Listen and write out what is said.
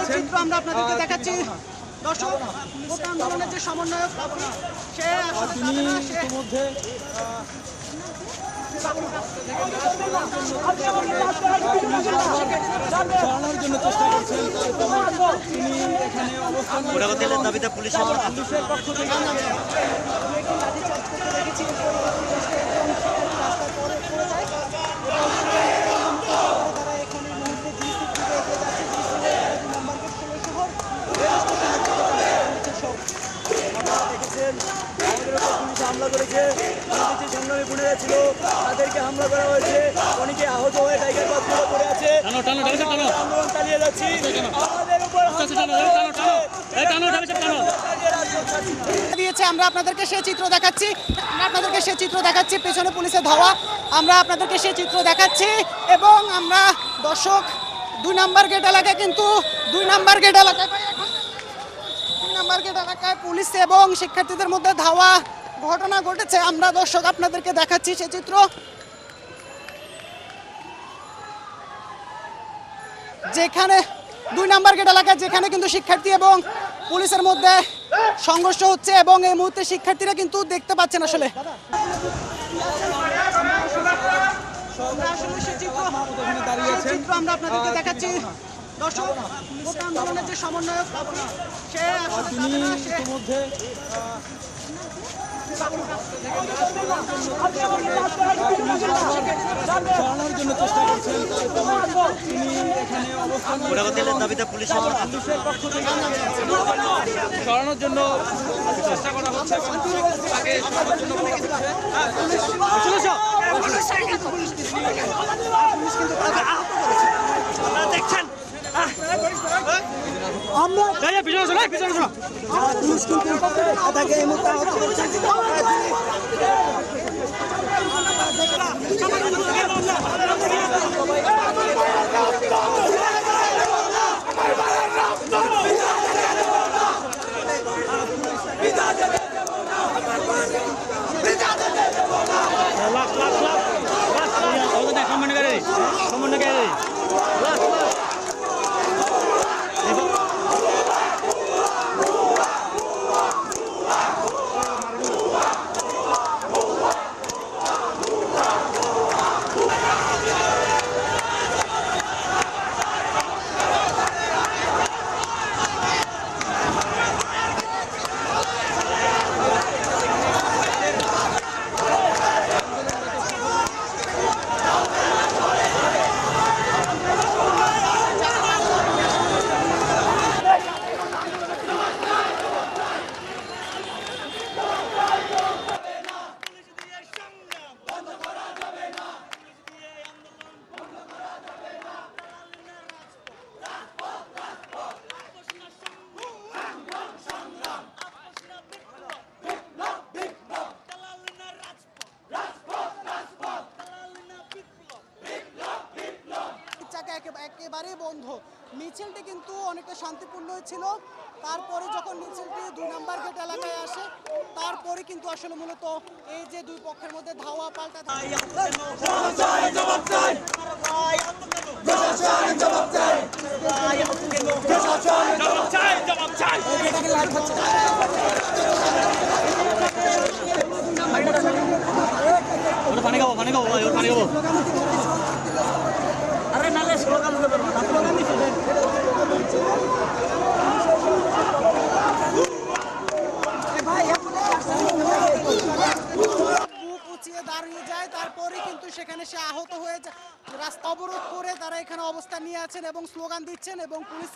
চিত্র আমরা আপনাদেরকে দেখাচ্ছি। দর্শক, কোটা আন্দোলনের যে সমন্বয়ক সে ইতিমধ্যে সরানোর জন্য চেষ্টা করছেন। তিনি এখানে অবস্থান দাবিতে পুলিশের পক্ষ থেকে হামলা করেছে। যে সংগ্রামী বোনেরা ছিল তাদেরকে হামলা করা হয়েছে, অনেকে আহত হয়ে টাইগার পাস করে আছে। আন্দোলন চালিয়ে যাচ্ছি। দিয়েছে আমরা আপনাদেরকে সেই চিত্র দেখাচ্ছি, পেছনে পুলিশের ধাওয়া, আমরা আপনাদেরকে সেই চিত্র দেখাচ্ছি। এবং আমরা দর্শক 2 নম্বর গেট এলাকায় পুলিশ এবং শিক্ষার্থীদের মধ্যে ধাওয়া ঘটনা ঘটেছে। আমরা দর্শক আপনাদেরকে দেখাচ্ছি সেই চিত্র, যেখানে 2 নম্বর গেট এলাকায় যেখানে কিন্তু শিক্ষার্থী এবং পুলিশের মধ্যে সংঘর্ষ হচ্ছে এবং এই মুহূর্তে শিক্ষার্থীরা কিন্তু দেখতে পাচ্ছেন আসলে চিত্র আমরা আপনাদেরকে দেখাচ্ছি। দর্শক, কোটা আন্দোলনের যে সমন্বয়ক সে ইতিমধ্যে সরানোর জন্য চেষ্টা করছেন। তিনি এখানে অবস্থান দাবিতে পুলিশের পক্ষ থেকে সরানোর জন্য চেষ্টা করা হচ্ছে। তাকে সরানোর জন্য দেখছেন একেবারে বন্ধ। মিছিলটি কিন্তু অনেকটা শান্তিপূর্ণ ছিল। তারপরে যখন মিছিলটি 2 নম্বর গেট এলাকায় আসে, তারপরে কিন্তু আসলে মূলত এই যে 2 পক্ষের মধ্যে ধাওয়া পাল্টা পানি খাবো আরে নালে স্লোগান দিতে পারবো না, স্লোগান দিতে দাঁড়িয়ে যায়। তারপরে কিন্তু সেখানে সে আহত হয়ে যায়। রাস্তা অবরোধ করে তারা এখানে অবস্থান নিয়ে আছেন এবং স্লোগান দিচ্ছেন এবং পুলিশ